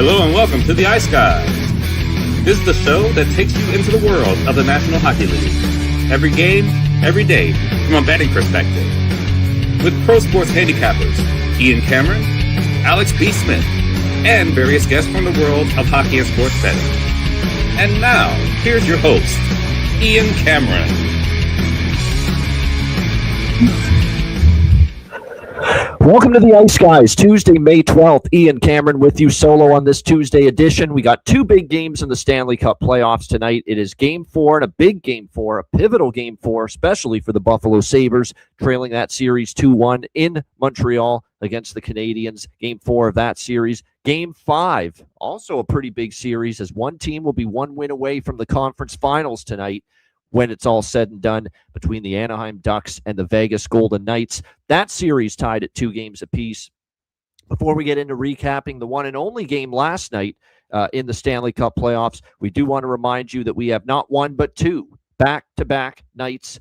Hello and welcome to the Ice Guys. This is the show that takes you into the world of the National Hockey League. Every game, every day, from a betting perspective. With pro sports handicappers, Ian Cameron, Alex B. Smith, and various guests from the world of hockey and sports betting. And now, here's your host, Ian Cameron. Welcome to the Ice Guys, Tuesday, May 12th. Ian Cameron with you solo on this Tuesday edition. We got two big games in the Stanley Cup playoffs tonight. It is Game 4 and a big Game 4, a pivotal Game 4, especially for the Buffalo Sabres, trailing that series 2-1 in Montreal against the Canadiens. Game 4 of that series. Game 5, also a pretty big series, as one team will be one win away from the conference finals tonight when it's all said and done, between the Anaheim Ducks and the Vegas Golden Knights. That series tied at 2 games apiece. Before we get into recapping the one and only game last night in the Stanley Cup playoffs, we do want to remind you that we have not one but two back-to-back nights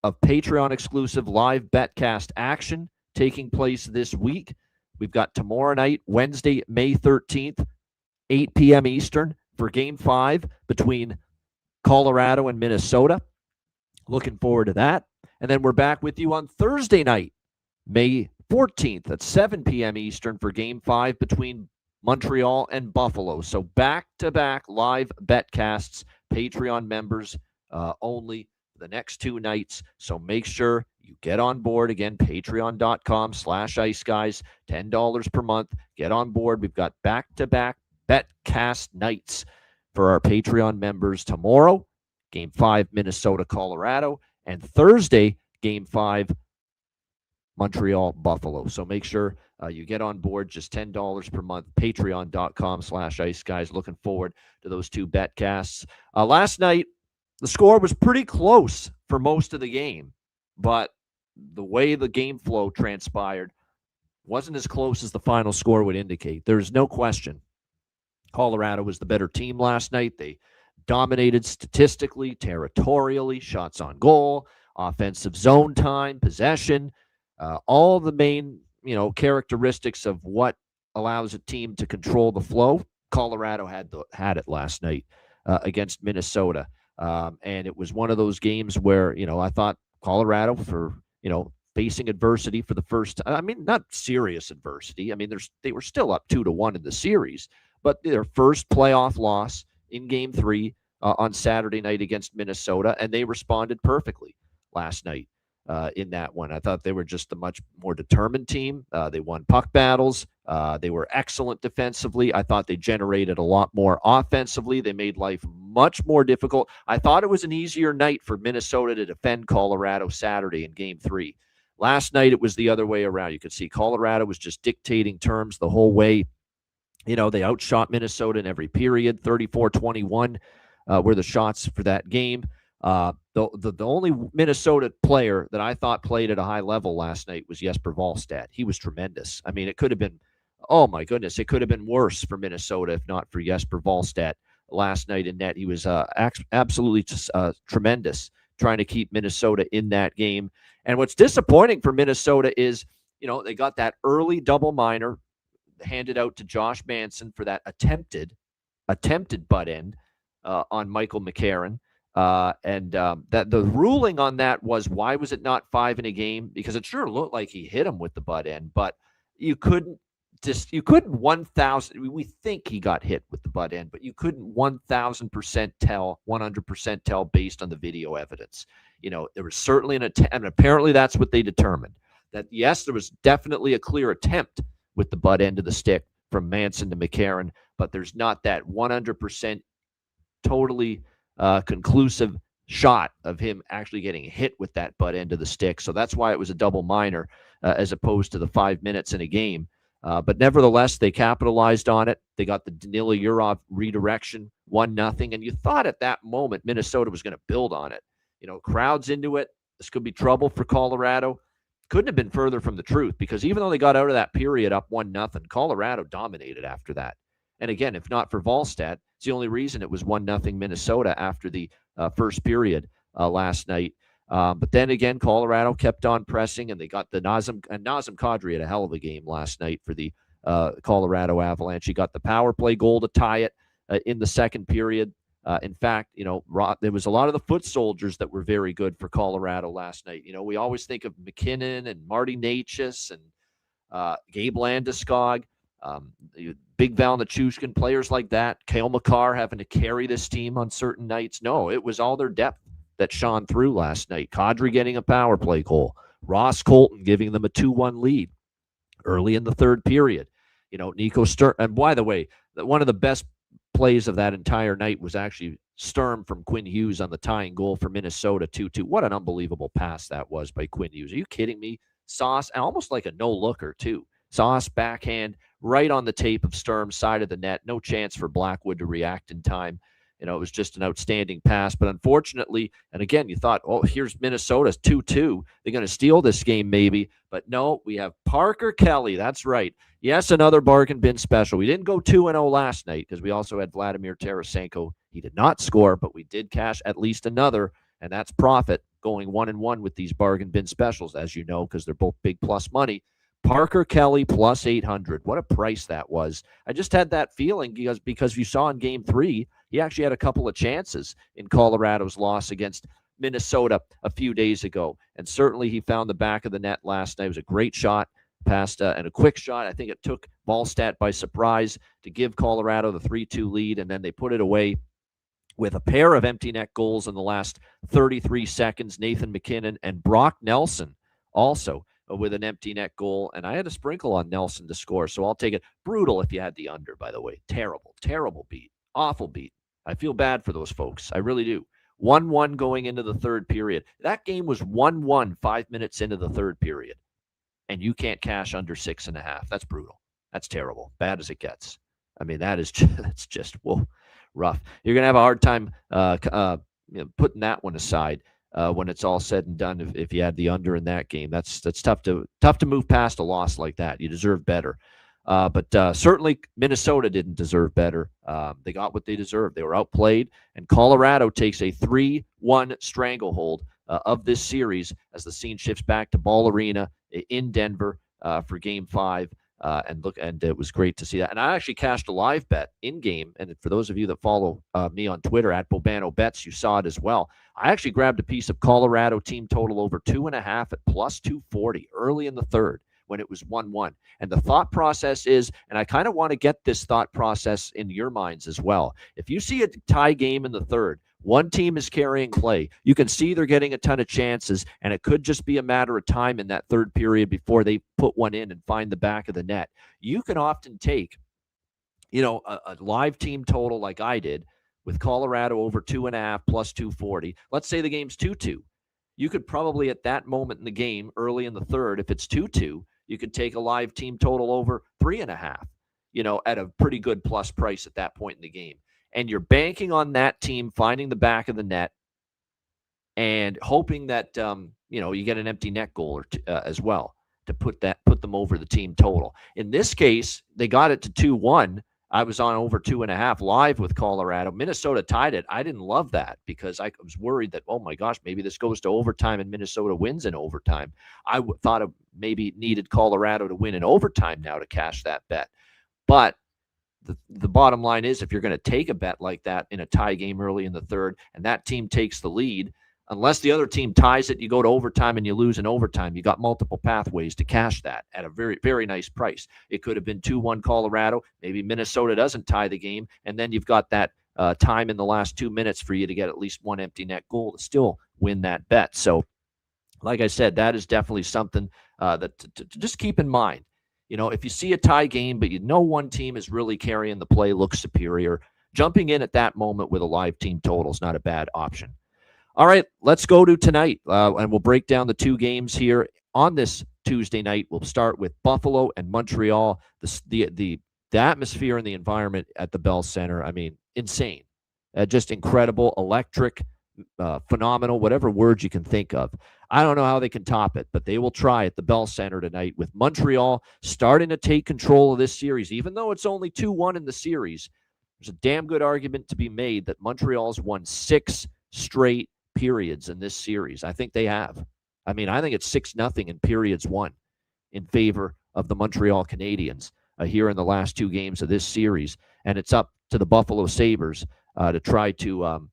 of Patreon-exclusive live betcast action taking place this week. We've got tomorrow night, Wednesday, May 13th, 8 p.m. Eastern, for Game 5 between Colorado and Minnesota. Looking forward to that. And then we're back with you on Thursday night, May 14th at 7 p.m. Eastern for Game 5 between Montreal and Buffalo. So back-to-back live betcasts, Patreon members only for the next 2 nights. So make sure you get on board. Again, patreon.com/iceguys, $10 per month. Get on board. We've got back-to-back betcast nights for our Patreon members tomorrow, Game 5, Minnesota, Colorado, and Thursday, Game 5, Montreal, Buffalo. So make sure you get on board, just $10 per month, patreon.com/iceguys. Looking forward to those 2 betcasts. Last night, the score was pretty close for most of the game, but the way the game flow transpired wasn't as close as the final score would indicate. There's no question Colorado was the better team last night. They dominated statistically, territorially, shots on goal, offensive zone time, possession, all the main, characteristics of what allows a team to control the flow. Colorado had it last night against Minnesota. And it was one of those games where, I thought Colorado, for, facing adversity for the first time. I mean, not serious adversity. I mean, they were still up 2-1 in the series, but their first playoff loss in Game 3 on Saturday night against Minnesota, and they responded perfectly last night in that one. I thought they were just a much more determined team. They won puck battles. They were excellent defensively. I thought they generated a lot more offensively. They made life much more difficult. I thought it was an easier night for Minnesota to defend Colorado Saturday in Game 3. Last night, it was the other way around. You could see Colorado was just dictating terms the whole way. They outshot Minnesota in every period. 34-21 were the shots for that game. The only Minnesota player that I thought played at a high level last night was Jesper Wallstedt. He was tremendous. I mean, it could have been, oh my goodness, it could have been worse for Minnesota if not for Jesper Wallstedt last night in net. He was absolutely tremendous trying to keep Minnesota in that game. And what's disappointing for Minnesota is, they got that early double minor handed out to Josh Manson for that attempted butt end on Michael McCarron. That the ruling on that was, why was it not 5 in a game? Because it sure looked like he hit him with the butt end, but you couldn't 1,000. We think he got hit with the butt end, but you couldn't 1,000% tell, 100% tell based on the video evidence. There was certainly an attempt, and apparently that's what they determined. That yes, there was definitely a clear attempt with the butt end of the stick from Manson to McCarron, but there's not that 100% totally conclusive shot of him actually getting hit with that butt end of the stick. So that's why it was a double minor as opposed to the 5 minutes in a game. But nevertheless, they capitalized on it. They got the Danila Yurov redirection, 1-0. And you thought at that moment Minnesota was going to build on it. Crowds into it. This could be trouble for Colorado. Couldn't have been further from the truth, because even though they got out of that period up 1-0, Colorado dominated after that. And again, if not for Wallstedt, it's the only reason it was 1-0 Minnesota after the first period last night. But then again, Colorado kept on pressing, and they got the Nazem Kadri had a hell of a game last night for the Colorado Avalanche. He got the power play goal to tie it in the second period. In fact, there was a lot of the foot soldiers that were very good for Colorado last night. We always think of McKinnon and Marty Necas and Gabe Landeskog, Big Val Nichushkin, players like that. Cale Makar having to carry this team on certain nights. No, it was all their depth that shone through last night. Kadri getting a power play goal. Ross Colton giving them a 2-1 lead early in the third period. Nico Sturm. And by the way, one of the best plays of that entire night was actually Sturm from Quinn Hughes on the tying goal for Minnesota 2-2. What an unbelievable pass that was by Quinn Hughes. Are you kidding me? Sauce, almost like a no-looker, too. Sauce backhand right on the tape of Sturm's side of the net. No chance for Blackwood to react in time. It was just an outstanding pass. But unfortunately, and again, you thought, oh, here's Minnesota's 2-2. They're going to steal this game maybe. But no, we have Parker Kelly. That's right. Yes, another bargain bin special. We didn't go 2-0 last night because we also had Vladimir Tarasenko. He did not score, but we did cash at least another, and that's profit going 1-1 with these bargain bin specials, as you know, because they're both big plus money. Parker Kelly plus 800. What a price that was. I just had that feeling because you saw in Game 3, he actually had a couple of chances in Colorado's loss against Minnesota a few days ago. And certainly he found the back of the net last night. It was a great shot, passed and a quick shot. I think it took Ballstat by surprise to give Colorado the 3-2 lead, and then they put it away with a pair of empty net goals in the last 33 seconds. Nathan McKinnon and Brock Nelson also with an empty net goal. And I had a sprinkle on Nelson to score, so I'll take it. Brutal if you had the under, by the way. Terrible, terrible beat. Awful beat. I feel bad for those folks. I really do. 1-1 going into the third period. That game was 1-1 5 minutes into the third period. And you can't cash under 6.5. That's brutal. That's terrible. Bad as it gets. I mean, that's just whoa, rough. You're going to have a hard time putting that one aside when it's all said and done. If you had the under in that game, that's tough to move past a loss like that. You deserve better. But certainly Minnesota didn't deserve better. They got what they deserved. They were outplayed, and Colorado takes a 3-1 stranglehold of this series as the scene shifts back to Ball Arena in Denver for Game 5. And it was great to see that. And I actually cashed a live bet in game. And for those of you that follow me on Twitter at Bobano Bets, you saw it as well. I actually grabbed a piece of Colorado team total over 2.5 at plus 240 early in the third when it was 1-1. And the thought process is, and I kind of want to get this thought process in your minds as well. If you see a tie game in the third, one team is carrying play. You can see they're getting a ton of chances, and it could just be a matter of time in that third period before they put one in and find the back of the net. You can often take, a live team total like I did with Colorado over 2.5 plus 240. Let's say the game's 2-2. You could probably at that moment in the game, early in the third, if it's 2-2, you could take a live team total over 3.5, at a pretty good plus price at that point in the game. And you're banking on that team finding the back of the net and hoping that, you get an empty net goal as well to put them over the team total. In this case, they got it to 2-1. I was on over 2.5 live with Colorado. Minnesota tied it. I didn't love that because I was worried that, oh my gosh, maybe this goes to overtime and Minnesota wins in overtime. I thought it maybe needed Colorado to win in overtime now to cash that bet. But the bottom line is, if you're going to take a bet like that in a tie game early in the third and that team takes the lead, unless the other team ties it, you go to overtime and you lose in overtime. You got multiple pathways to cash that at a very, very nice price. It could have been 2-1 Colorado. Maybe Minnesota doesn't tie the game, and then you've got that time in the last 2 minutes for you to get at least one empty net goal to still win that bet. So, like I said, that is definitely something that to just keep in mind. If you see a tie game, but one team is really carrying the play, looks superior, jumping in at that moment with a live team total is not a bad option. All right, let's go to tonight, and we'll break down the two games here on this Tuesday night. We'll start with Buffalo and Montreal. The atmosphere and the environment at the Bell Center, I mean, insane. Just incredible, electric, phenomenal, whatever words you can think of. I don't know how they can top it, but they will try at the Bell Center tonight with Montreal starting to take control of this series. Even though it's only 2-1 in the series, there's a damn good argument to be made that Montreal's won 6 straight periods in this series. I think they have. I mean, I think it's 6-0 in periods 1 in favor of the Montreal Canadiens. here in the last 2 games of this series, and it's up to the Buffalo Sabres to try to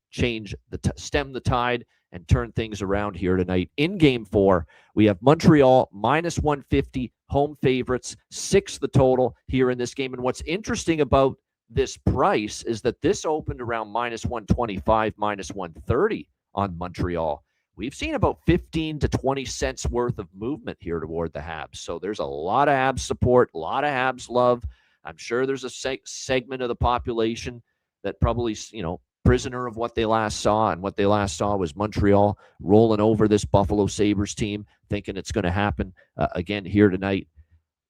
stem the tide and turn things around here tonight. In Game 4, we have Montreal minus 150, home favorites, 6 the total here in this game. And what's interesting about this price is that this opened around minus 125, minus 130 on Montreal. We've seen about 15 to 20 cents worth of movement here toward the Habs. So there's a lot of Habs support, a lot of Habs love. I'm sure there's a segment of the population that probably, prisoner of what they last saw, and what they last saw was Montreal rolling over this Buffalo Sabres team, thinking it's going to happen again here tonight.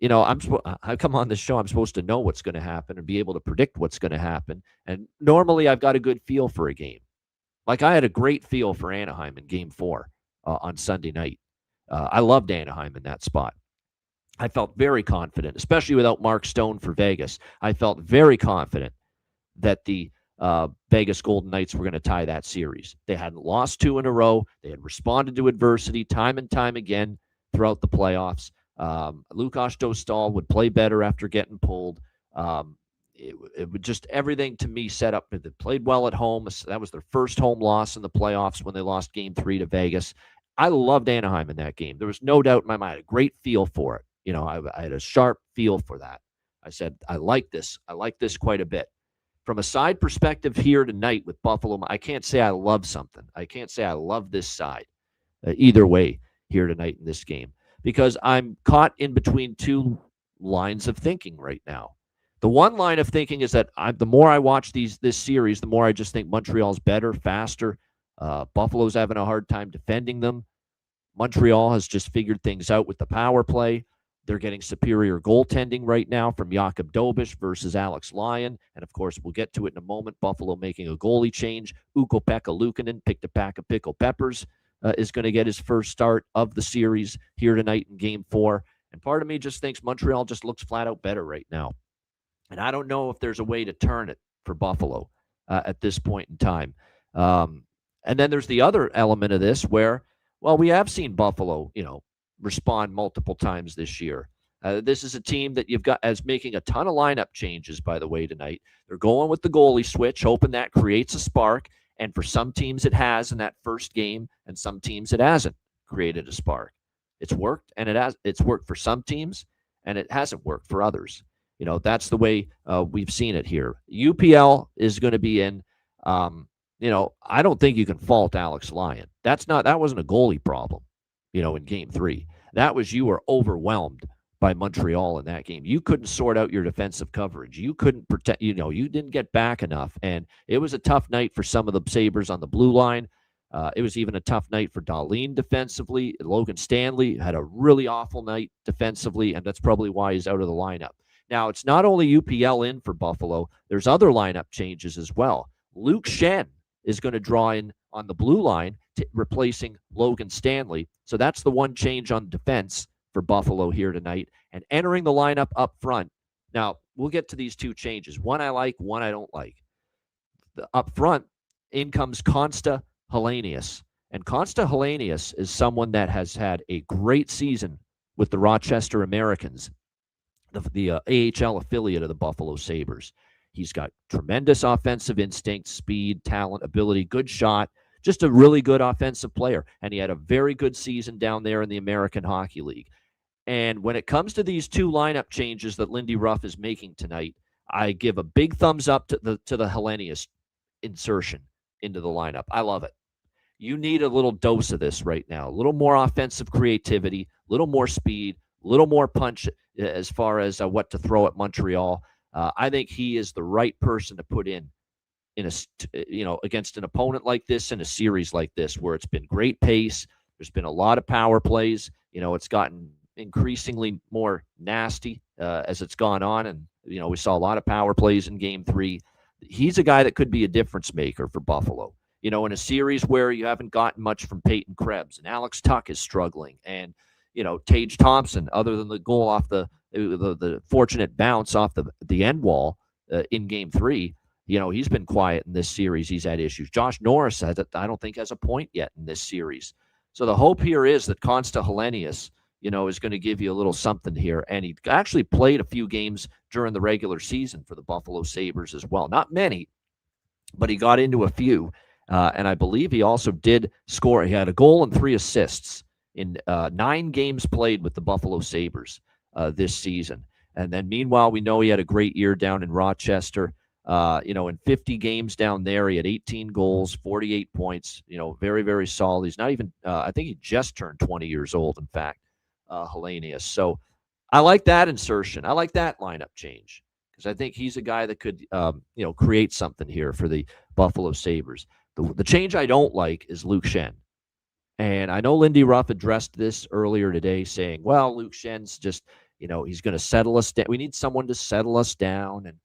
I come on this show, I'm supposed to know what's going to happen and be able to predict what's going to happen. And normally I've got a good feel for a game. Like I had a great feel for Anaheim in Game 4 on Sunday night. I loved Anaheim in that spot. I felt very confident, especially without Mark Stone for Vegas. I felt very confident that the Vegas Golden Knights were going to tie that series. They hadn't lost 2 in a row. They had responded to adversity time and time again throughout the playoffs. Lukas Dostal would play better after getting pulled. It would just everything to me set up. They played well at home. That was their first home loss in the playoffs when they lost Game 3 to Vegas. I loved Anaheim in that game. There was no doubt in my mind. I had a great feel for it. I had a sharp feel for that. I said, I like this. I like this quite a bit. From a side perspective here tonight with Buffalo, I can't say I love something. I can't say I love this side either way here tonight in this game, because I'm caught in between 2 lines of thinking right now. The one line of thinking is that the more I watch this series, the more I just think Montreal's better, faster. Buffalo's having a hard time defending them. Montreal has just figured things out with the power play. They're getting superior goaltending right now from Jakub Dobeš versus Alex Lyon. And, of course, we'll get to it in a moment. Buffalo making a goalie change. Ukko-Pekka Luukkonen picked a pack of pickled peppers, is going to get his first start of the series here tonight in Game 4. And part of me just thinks Montreal just looks flat out better right now. And I don't know if there's a way to turn it for Buffalo at this point in time. And then there's the other element of this where, well, we have seen Buffalo, respond multiple times this year. This is a team that you've got as making a ton of lineup changes, by the way, tonight. They're going with the goalie switch, hoping that creates a spark. And for some teams it has in that first game, and some teams it hasn't created a spark. It's worked, and it's worked for some teams, and it hasn't worked for others. That's the way we've seen it here. UPL is going to be in. I don't think you can fault Alex Lyon. That wasn't a goalie problem, in Game 3. That was you were overwhelmed by Montreal in that game. You couldn't sort out your defensive coverage. You couldn't protect, you didn't get back enough. And it was a tough night for some of the Sabres on the blue line. It was even a tough night for Dahlin defensively. Logan Stanley had a really awful night defensively, and that's probably why he's out of the lineup. Now, it's not only UPL in for Buffalo. There's other lineup changes as well. Luke Shen is going to draw in on the blue line, replacing Logan Stanley. So that's the one change on defense for Buffalo here tonight. And entering the lineup up front. Now, we'll get to these 2 changes. One I like, one I don't like. Up front, in comes Konsta Helenius. And Konsta Helenius is someone that has had a great season with the Rochester Americans, the AHL affiliate of the Buffalo Sabres. He's got tremendous offensive instinct, speed, talent, ability, good shot, just a really good offensive player. And he had a very good season down there in the American Hockey League. And when it comes to these 2 lineup changes that Lindy Ruff is making tonight, I give a big thumbs up to the Helenius insertion into the lineup. I love it. You need a little dose of this right now. A little more offensive creativity, a little more speed, a little more punch as far as what to throw at Montreal. I think he is the right person to put in against an opponent like this in a series like this, where it's been great pace. There's been a lot of power plays. It's gotten increasingly more nasty as it's gone on. And, we saw a lot of power plays in Game 3. He's a guy that could be a difference maker for Buffalo. In a series where you haven't gotten much from Peyton Krebs and Alex Tuck is struggling, and Tage Thompson, other than the goal off the fortunate bounce off the end wall in Game 3, he's been quiet in this series. He's had issues. Josh Norris I don't think has a point yet in this series. So the hope here is that Konsta Helenius is going to give you a little something here. And he actually played a few games during the regular season for the Buffalo Sabres as well. Not many, but he got into a few. And I believe he also did score. He had a goal and 3 assists in 9 games played with the Buffalo Sabres this season. And then meanwhile, we know he had a great year down in Rochester. In 50 games down there, he had 18 goals, 48 points, very, very solid. He's not even, I think he just turned 20 years old, in fact, Hellenius. So I like that insertion. I like that lineup change because I think he's a guy that could, create something here for the Buffalo Sabres. The change I don't like is Luke Schenn. And I know Lindy Ruff addressed this earlier today saying, well, Luke Schenn's just, he's going to settle us down. We need someone to settle us down and,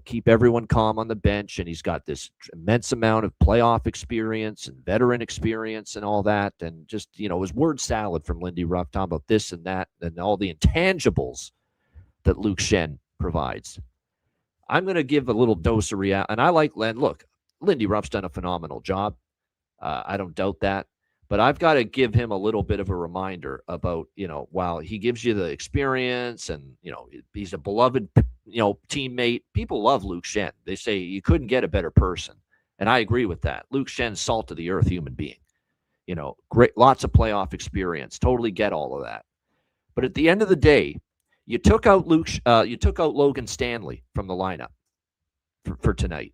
keep everyone calm on the bench. And he's got this immense amount of playoff experience and veteran experience and all that. And just, it was word salad from Lindy Ruff talking about this and that and all the intangibles that Luke Schenn provides. I'm going to give a little dose of reality. And I like Len. Look, Lindy Ruff's done a phenomenal job. I don't doubt that. But I've got to give him a little bit of a reminder about, while he gives you the experience and, he's a beloved, teammate. People love Luke Schenn. They say you couldn't get a better person. And I agree with that. Luke Schenn, salt of the earth human being. Great, lots of playoff experience. Totally get all of that. But at the end of the day, you took out Logan Stanley from the lineup for tonight.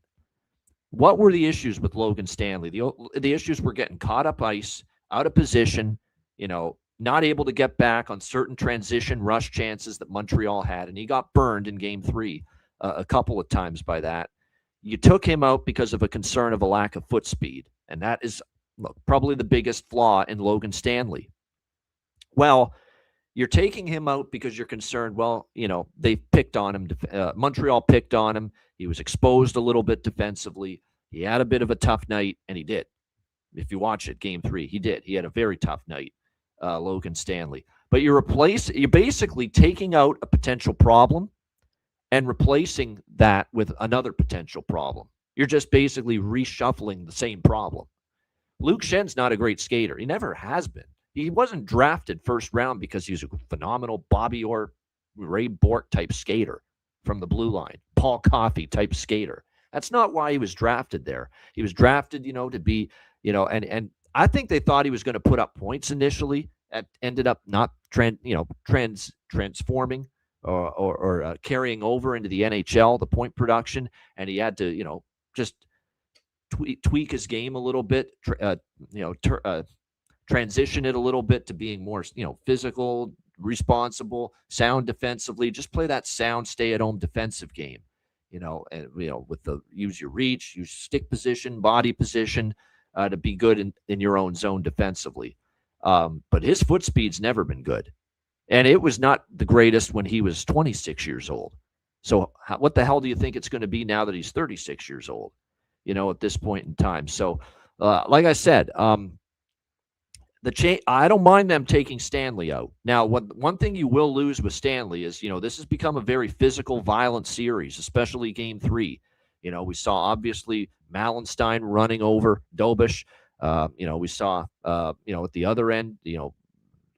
What were the issues with Logan Stanley? The issues were getting caught up ice, out of position, not able to get back on certain transition rush chances that Montreal had, and he got burned in Game 3 a couple of times by that. You took him out because of a concern of a lack of foot speed, and that is probably the biggest flaw in Logan Stanley. Well, you're taking him out because you're concerned, they picked on him. Montreal picked on him. He was exposed a little bit defensively. He had a bit of a tough night, and he did. If you watch it, Game 3, he did. He had a very tough night, Logan Stanley. But you're basically taking out a potential problem and replacing that with another potential problem. You're just basically reshuffling the same problem. Luke Schenn's not a great skater. He never has been. He wasn't drafted first round because he's a phenomenal Bobby Orr, Ray Bourque type skater from the blue line, Paul Coffey type skater. That's not why he was drafted there. He was drafted, to be, and I think they thought he was going to put up points initially. That ended up not transforming or carrying over into the NHL, the point production, and he had to, just tweak his game a little bit, transition it a little bit to being more, physical, responsible, sound defensively. Just play that sound, stay-at-home defensive game, with the use your reach, use stick position, body position to be good in your own zone defensively. But his foot speed's never been good, and it was not the greatest when he was 26 years old. So what the hell do you think it's going to be now that he's 36 years old? At this point in time. So, like I said, I don't mind them taking Stanley out. Now, one thing you will lose with Stanley is, this has become a very physical, violent series, especially Game 3. We saw, obviously, Malenstein running over Dobish. We saw, at the other end,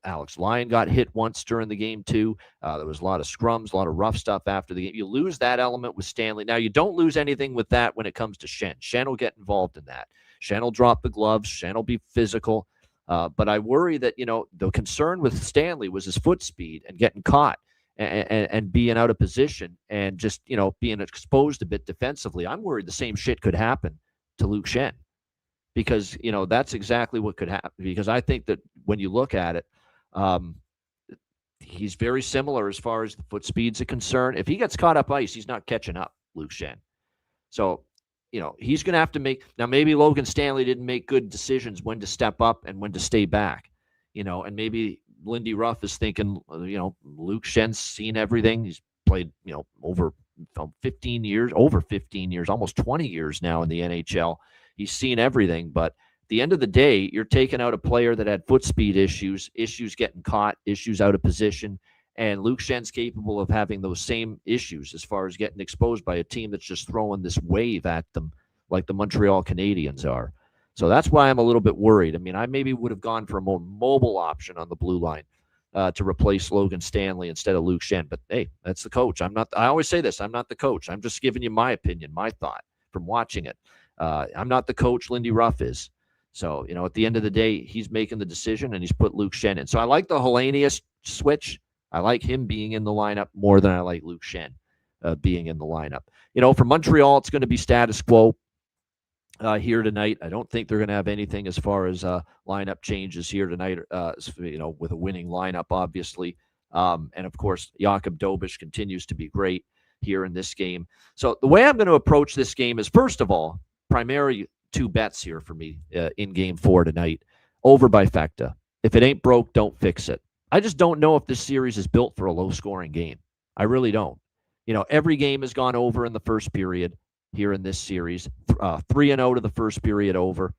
Alex Lyon got hit once during the game, too. There was a lot of scrums, a lot of rough stuff after the game. You lose that element with Stanley. Now, you don't lose anything with that when it comes to Schenn. Schenn will get involved in that. Schenn will drop the gloves. Schenn will be physical. But I worry that, the concern with Stanley was his foot speed and getting caught and being out of position and just, being exposed a bit defensively. I'm worried the same shit could happen to Luke Schenn because, that's exactly what could happen. Because I think that when you look at it, he's very similar as far as the foot speeds are concerned. If he gets caught up ice, he's not catching up, Luke Schenn. So, he's going to have to make – now maybe Logan Stanley didn't make good decisions when to step up and when to stay back, and maybe Lindy Ruff is thinking, Luke Schenn's seen everything. He's played, over 15 years, almost 20 years now in the NHL. He's seen everything, but at the end of the day, you're taking out a player that had foot speed issues getting caught, issues out of position, and Luke Schenn's capable of having those same issues as far as getting exposed by a team that's just throwing this wave at them like the Montreal Canadiens are. So that's why I'm a little bit worried. I mean, I maybe would have gone for a more mobile option on the blue line to replace Logan Stanley instead of Luke Schenn. But hey, that's the coach. I always say this. I'm not the coach. I'm just giving you my opinion, my thought from watching it. I'm not the coach. Lindy Ruff is. So, at the end of the day, he's making the decision, and he's put Luke Schenn in. So I like the Hellenius switch. I like him being in the lineup more than I like Luke Schenn being in the lineup. For Montreal, it's going to be status quo here tonight. I don't think they're going to have anything as far as lineup changes here tonight, with a winning lineup, obviously. And, of course, Jakub Dobiš continues to be great here in this game. So the way I'm going to approach this game is, first of all, primarily two bets here for me in Game 4 tonight. Over by Fecta. If it ain't broke, don't fix it. I just don't know if this series is built for a low-scoring game. I really don't. Every game has gone over in the first period here in this series. 3-0 to the first period over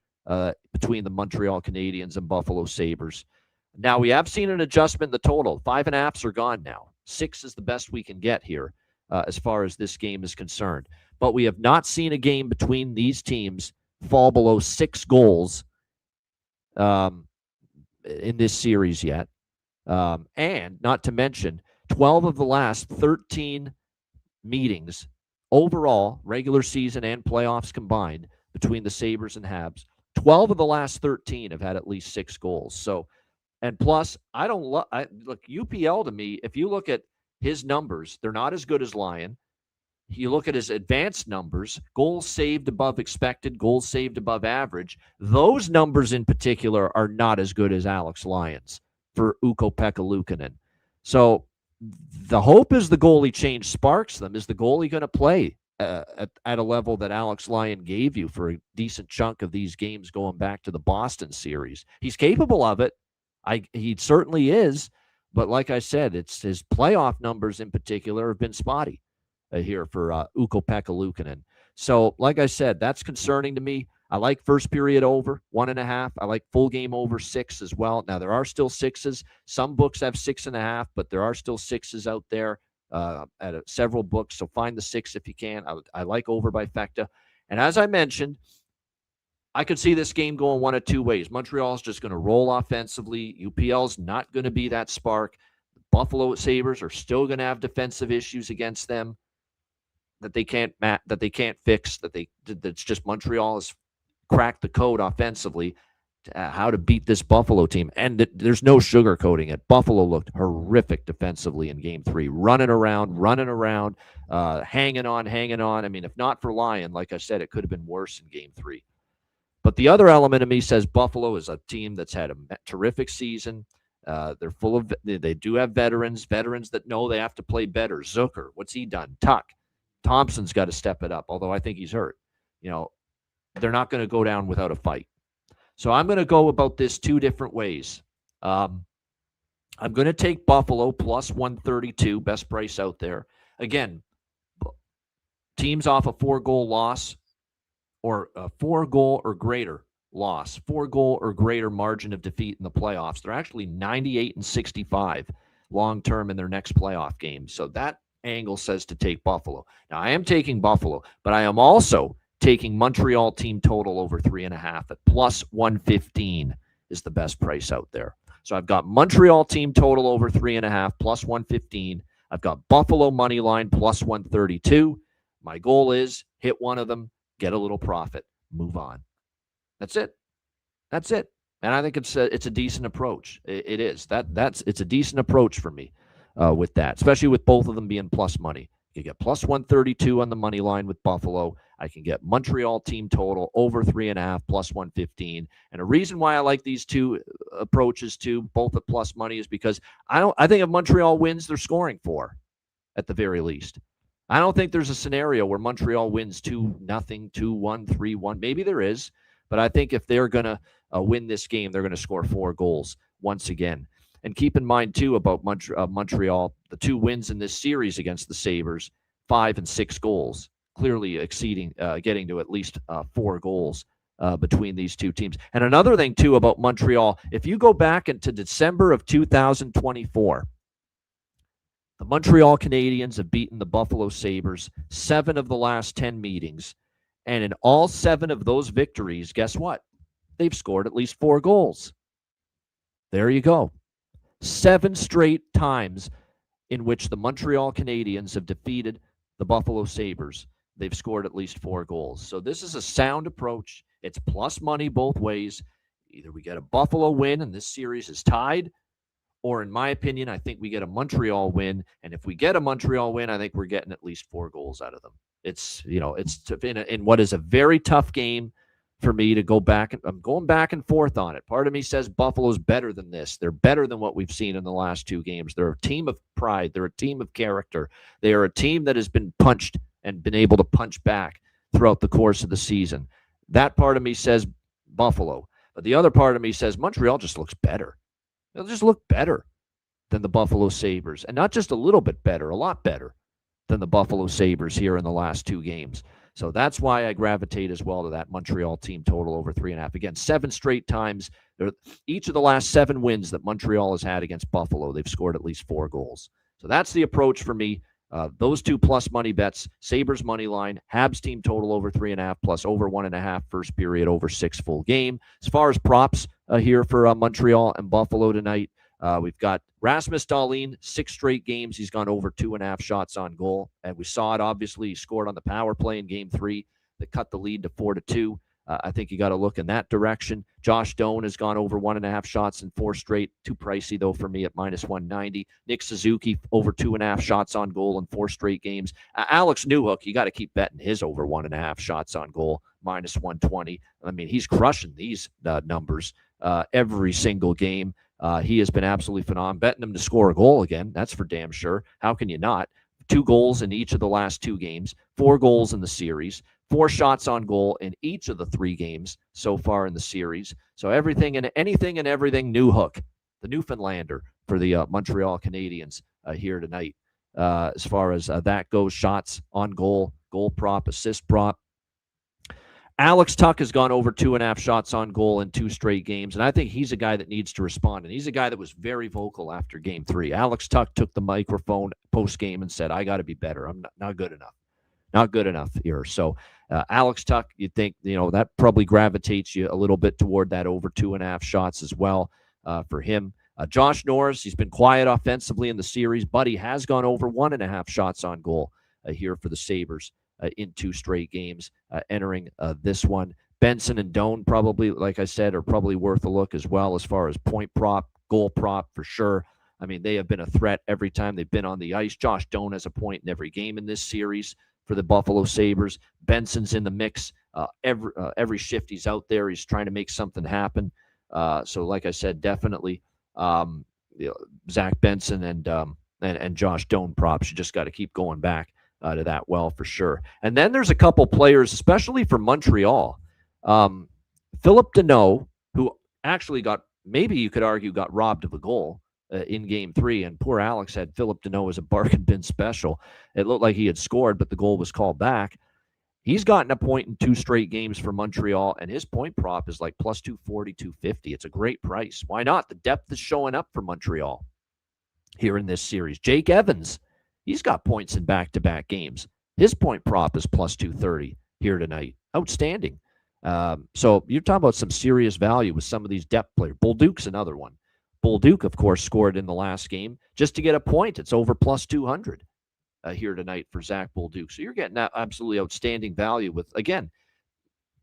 between the Montreal Canadiens and Buffalo Sabres. Now, we have seen an adjustment in the total. 5.5s are gone now. 6 is the best we can get here as far as this game is concerned. But we have not seen a game between these teams fall below 6 goals in this series yet. And not to mention, 12 of the last 13 meetings overall, regular season and playoffs combined, between the Sabres and Habs, 12 of the last 13 have had at least 6 goals. So, and plus, look, UPL to me, if you look at his numbers, they're not as good as Lyon. You look at his advanced numbers, goals saved above expected, goals saved above average. Those numbers in particular are not as good as Alex Lyon's for Ukko-Pekka Luukkonen. So the hope is the goalie change sparks them. Is the goalie going to play at a level that Alex Lyon gave you for a decent chunk of these games going back to the Boston series? He's capable of it. He certainly is. But like I said, it's his playoff numbers in particular have been spotty here for Ukko-Pekka Luukkonen. So like I said, that's concerning to me. I like first period over 1.5. I like full game over 6 as well. Now, there are still 6s. Some books have 6.5, but there are still 6s out there at several books. So find the 6 if you can. I like over by Fecta. And as I mentioned, I could see this game going one of two ways. Montreal's just going to roll offensively. UPL's not going to be that spark. The Buffalo Sabres are still going to have defensive issues against them that they can't fix. That's just Montreal has cracked the code offensively to how to beat this Buffalo team. And there's no sugarcoating it. Buffalo looked horrific defensively in Game 3, running around, hanging on. I mean, if not for Lyon, like I said, it could have been worse in Game 3. But the other element of me says Buffalo is a team that's had a terrific season. They do have veterans that know they have to play better. Zucker, what's he done? Tuck. Thompson's got to step it up, although I think he's hurt. They're not going to go down without a fight. So I'm going to go about this two different ways. I'm going to take Buffalo plus 132, best price out there. Again, teams off a 4-goal loss or a 4-goal or greater loss, 4-goal or greater margin of defeat in the playoffs. They're actually 98-65 long-term in their next playoff game. So that angle says to take Buffalo. Now, I am taking Buffalo, but I am also taking Montreal team total over 3.5 at plus 115 is the best price out there. So I've got Montreal team total over 3.5 plus 115. I've got Buffalo money line plus 132. My goal is hit one of them, get a little profit, move on. That's it. And I think it's a decent approach. It is. It's a decent approach for me with that, especially with both of them being plus money. You get plus 132 on the money line with Buffalo. I can get Montreal team total over 3.5 plus 115. And a reason why I like these two approaches too, both at plus money, is because I think if Montreal wins, they're scoring 4 at the very least. I don't think there's a scenario where Montreal wins 2-0, 2-1, 3-1. Maybe there is, but I think if they're going to win this game, they're going to score 4 goals once again. And keep in mind, too, about Montreal, the 2 wins in this series against the Sabres, 5 and 6 goals, clearly exceeding, getting to at least 4 goals between these two teams. And another thing, too, about Montreal, if you go back into December of 2024, the Montreal Canadiens have beaten the Buffalo Sabres 7 of the last 10 meetings. And in all 7 of those victories, guess what? They've scored at least 4 goals. There you go. 7 straight times in which the Montreal Canadiens have defeated the Buffalo Sabres. They've scored at least 4 goals. So this is a sound approach. It's plus money both ways. Either we get a Buffalo win and this series is tied, or in my opinion, I think we get a Montreal win. And if we get a Montreal win, I think we're getting at least 4 goals out of them. It's in what is a very tough game for me to go back. I'm going back and forth on it. Part of me says Buffalo's better than this. They're better than what we've seen in the last 2 games. They're a team of pride. They're a team of character. They are a team that has been punched and been able to punch back throughout the course of the season. That part of me says Buffalo. But the other part of me says Montreal just looks better. They'll just look better than the Buffalo Sabres. And not just a little bit better, a lot better than the Buffalo Sabres here in the last 2 games. So that's why I gravitate as well to that Montreal team total over 3.5. Again, 7 straight times. Each of the last 7 wins that Montreal has had against Buffalo, they've scored at least 4 goals. So that's the approach for me. Those 2 plus money bets, Sabres money line, Habs team total over 3.5 plus over 1.5 first period over 6 full game. As far as props here for Montreal and Buffalo tonight, we've got Rasmus Dahlin, 6 straight games. He's gone over 2.5 shots on goal. And we saw it, obviously. He scored on the power play in Game 3 that cut the lead to 4-2. I think you got to look in that direction. Josh Doan has gone over 1.5 shots in 4 straight. Too pricey, though, for me at minus 190. Nick Suzuki, over 2.5 shots on goal in 4 straight games. Alex Newhook, you got to keep betting his over 1.5 shots on goal, minus 120. I mean, he's crushing these numbers every single game. He has been absolutely phenomenal. Betting him to score a goal again, that's for damn sure. How can you not? 2 goals in each of the last 2 games, 4 goals in the series, 4 shots on goal in each of the 3 games so far in the series. So everything and anything and everything Newhook, the Newfoundlander for the Montreal Canadiens here tonight. As far as that goes, shots on goal, goal prop, assist prop. Alex Tuch has gone over 2.5 shots on goal in 2 straight games, and I think he's a guy that needs to respond, and he's a guy that was very vocal after Game 3. Alex Tuch took the microphone post-game and said, I got to be better. I'm not good enough. Not good enough here. So Alex Tuch, you'd think, that probably gravitates you a little bit toward that over 2.5 shots as well for him. Josh Norris, he's been quiet offensively in the series, but he has gone over 1.5 shots on goal here for the Sabres in 2 straight games entering this one. Benson and Doan probably, like I said, are probably worth a look as well as far as point prop, goal prop for sure. I mean, they have been a threat every time they've been on the ice. Josh Doan has a point in every game in this series for the Buffalo Sabres. Benson's in the mix. Every shift he's out there, he's trying to make something happen. So like I said, definitely Zach Benson and Josh Doan props. You just got to keep going back to that well for sure. And then there's a couple players, especially for Montreal. Philip Deneau, who actually maybe you could argue got robbed of a goal in Game 3, and poor Alex had Philip Deneau as a bargain bin special. It looked like he had scored, but the goal was called back. He's gotten a point in 2 straight games for Montreal, and his point prop is like plus 240, 250. It's a great price. Why not? The depth is showing up for Montreal here in this series. Jake Evans, he's got points in back-to-back games. His point prop is plus 230 here tonight. Outstanding. So you're talking about some serious value with some of these depth players. Bolduc's another one. Bolduc, of course, scored in the last game. Just to get a point, it's over plus 200 here tonight for Zach Bolduc. So you're getting that absolutely outstanding value with, again,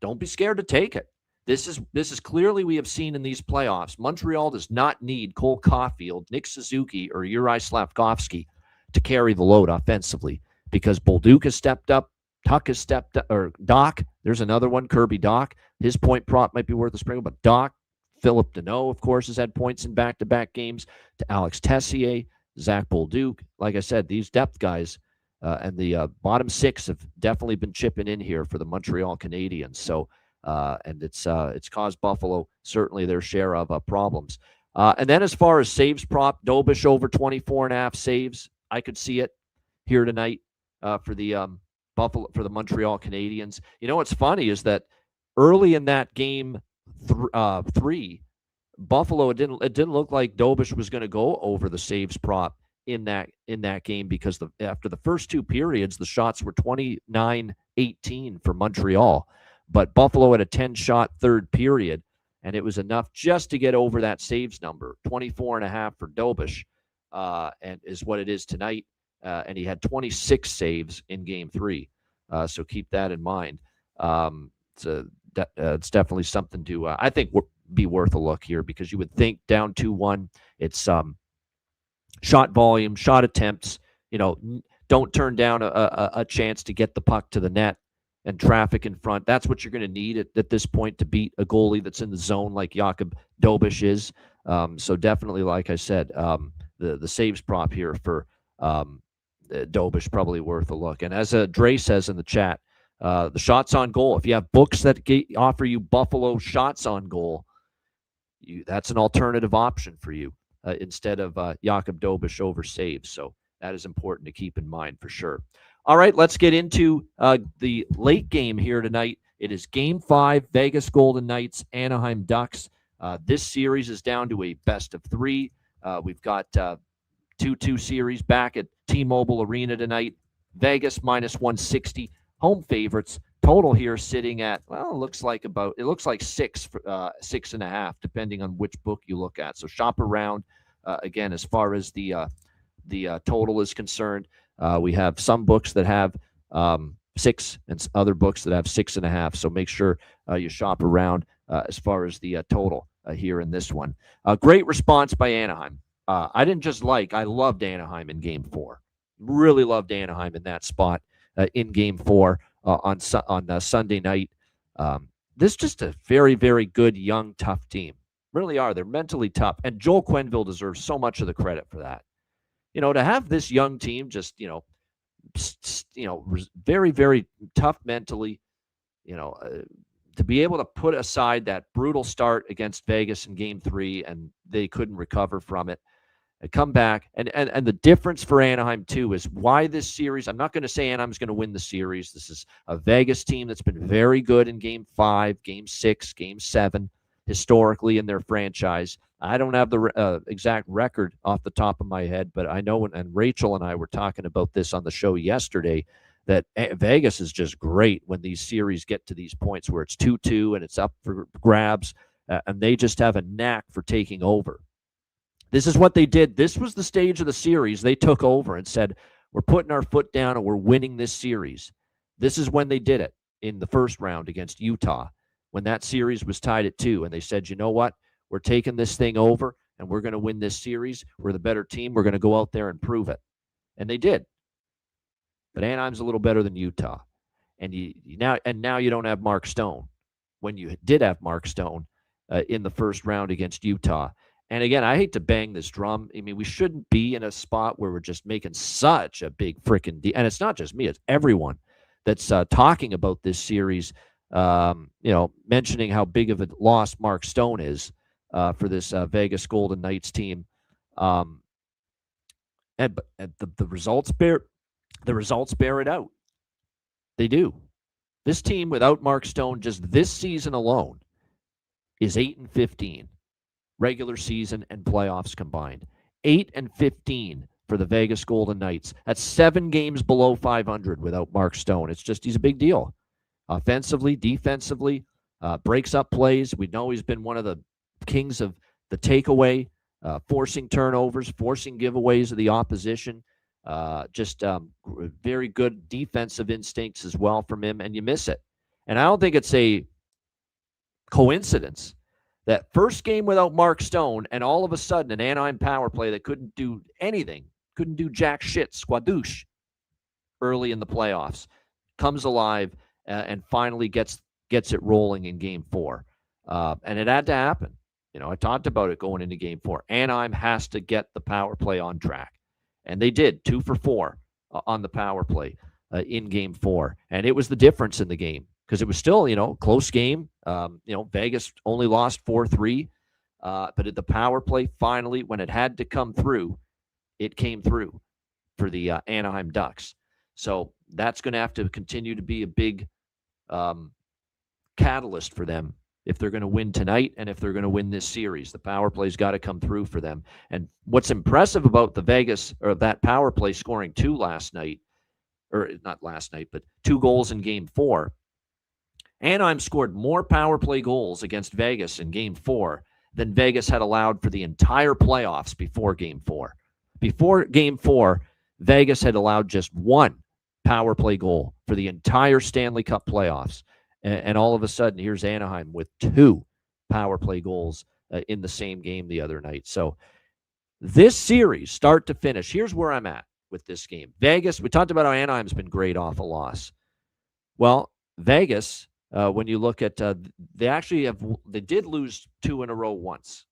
don't be scared to take it. This is clearly, we have seen in these playoffs, Montreal does not need Cole Caulfield, Nick Suzuki, or Juraj Slavkovsky to carry the load offensively, because Bolduc has stepped up, Tuch has stepped up, or Doc, there's another one, Kirby Doc. His point prop might be worth a sprinkle, but Doc, Philip Deneau, of course, has had points in back-to-back games, to Alex Tessier, Zach Bolduc. Like I said, these depth guys and the bottom 6 have definitely been chipping in here for the Montreal Canadiens. So, and it's caused Buffalo certainly their share of problems. And then as far as saves prop, Dobish over 24.5 saves. I could see it here tonight for the Montreal Canadiens. You know what's funny is that early in that game 3, Buffalo, it didn't look like Dobish was going to go over the saves prop in that game, because after the first 2 periods, the shots were 29-18 for Montreal, but Buffalo had a 10-shot third period, and it was enough just to get over that saves number, 24.5 for Dobish, and is what it is tonight. And he had 26 saves in Game 3, so keep that in mind. It's definitely something to, I think, be worth a look here, because you would think down 2-1, it's shot volume, shot attempts, don't turn down a chance to get the puck to the net and traffic in front. That's what you're going to need at this point to beat a goalie that's in the zone like Jakub Dobish is. So definitely, like I said, the saves prop here for Dobish probably worth a look. And as Dre says in the chat, the shots on goal, if you have books that offer you Buffalo shots on goal, that's an alternative option for you instead of Jakub Dobish over saves. So that is important to keep in mind for sure. All right, let's get into the late game here tonight. It is Game 5, Vegas Golden Knights, Anaheim Ducks. This series is down to a best of 3. We've got 2-2 series back at T-Mobile Arena tonight. Vegas minus 160. Home favorites. Total here sitting at, well, it looks like 6.5, depending on which book you look at. So shop around. Again, as far as the total is concerned, we have some books that have 6 and other books that have 6.5. So make sure you shop around as far as the total here in this one. Great response by Anaheim. I loved Anaheim in Game 4. Really loved Anaheim in that spot in Game 4 on Sunday night. This is just a very, very good, young, tough team. Really are. They're mentally tough. And Joel Quenneville deserves so much of the credit for that. To have this young team just, very, very tough mentally, to be able to put aside that brutal start against Vegas in Game 3, and they couldn't recover from it. Come back, and the difference for Anaheim too is why this series. I'm not going to say Anaheim's going to win the series. This is a Vegas team that's been very good in Game 5, Game 6, Game 7 historically in their franchise. I don't have the exact record off the top of my head, but I know, and Rachel and I were talking about this on the show yesterday, that Vegas is just great when these series get to these points where it's 2-2 and it's up for grabs, and they just have a knack for taking over. This is what they did. This was the stage of the series. They took over and said, we're putting our foot down and we're winning this series. This is when they did it in the first round against Utah, when that series was tied at 2. And they said, you know what? We're taking this thing over and we're going to win this series. We're the better team. We're going to go out there and prove it. And they did. But Anaheim's a little better than Utah. And now you don't have Mark Stone when you did have Mark Stone in the first round against Utah. And again, I hate to bang this drum. I mean, we shouldn't be in a spot where we're just making such a big freaking deal. And it's not just me, it's everyone that's talking about this series, mentioning how big of a loss Mark Stone is for this Vegas Golden Knights team. And the results bear it out. They do. This team without Mark Stone just this season alone is 8-15. Regular season and playoffs combined. 8-15 for the Vegas Golden Knights. That's 7 games below 500 without Mark Stone. It's just, he's a big deal. Offensively, defensively, breaks up plays. We know he's been one of the kings of the takeaway, forcing turnovers, forcing giveaways of the opposition. Very good defensive instincts as well from him, and you miss it. And I don't think it's a coincidence that first game without Mark Stone, and all of a sudden an Anaheim power play that couldn't do anything, couldn't do jack shit, squadouche, early in the playoffs, comes alive and finally gets it rolling in Game 4. And it had to happen. I talked about it going into Game 4. Anaheim has to get the power play on track. And they did, 2 for 4 on the power play in Game 4. And it was the difference in the game, because it was still, close game. Vegas only lost 4-3. But at the power play, finally, when it had to come through, it came through for the Anaheim Ducks. So that's going to have to continue to be a big catalyst for them if they're going to win tonight and if they're going to win this series. The power play's got to come through for them. And what's impressive about the Vegas, or that power play scoring 2 last night, or not last night, but 2 goals in Game 4, Anaheim scored more power play goals against Vegas in Game 4 than Vegas had allowed for the entire playoffs before Game 4. Before Game 4, Vegas had allowed just one power play goal for the entire Stanley Cup playoffs. And all of a sudden, here's Anaheim with 2 power play goals in the same game the other night. So this series, start to finish, here's where I'm at with this game. Vegas, we talked about how Anaheim's been great off a loss. Well, Vegas, when you look at, they did lose 2 in a row once.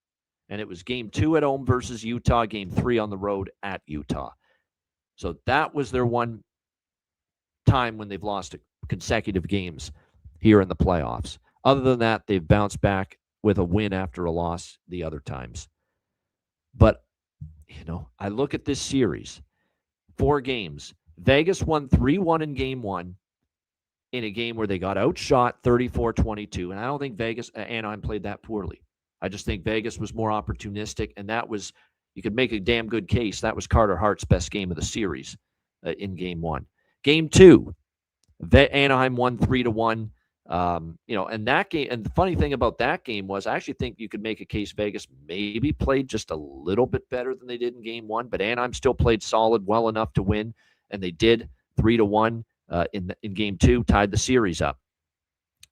And it was Game 2 at home versus Utah, Game 3 on the road at Utah. So that was their one time when they've lost consecutive games here in the playoffs. Other than that, they've bounced back with a win after a loss the other times. But, I look at this series, 4 games. Vegas won 3-1 in Game 1 in a game where they got outshot 34-22. And I don't think Anaheim played that poorly. I just think Vegas was more opportunistic, and that was, you could make a damn good case, that was Carter Hart's best game of the series in Game 1. Game 2, Anaheim won 3-1. And that game, and the funny thing about that game was I actually think you could make a case Vegas maybe played just a little bit better than they did in Game 1, but Anaheim still played solid, well enough to win, and they did 3-1 in Game 2, tied the series up.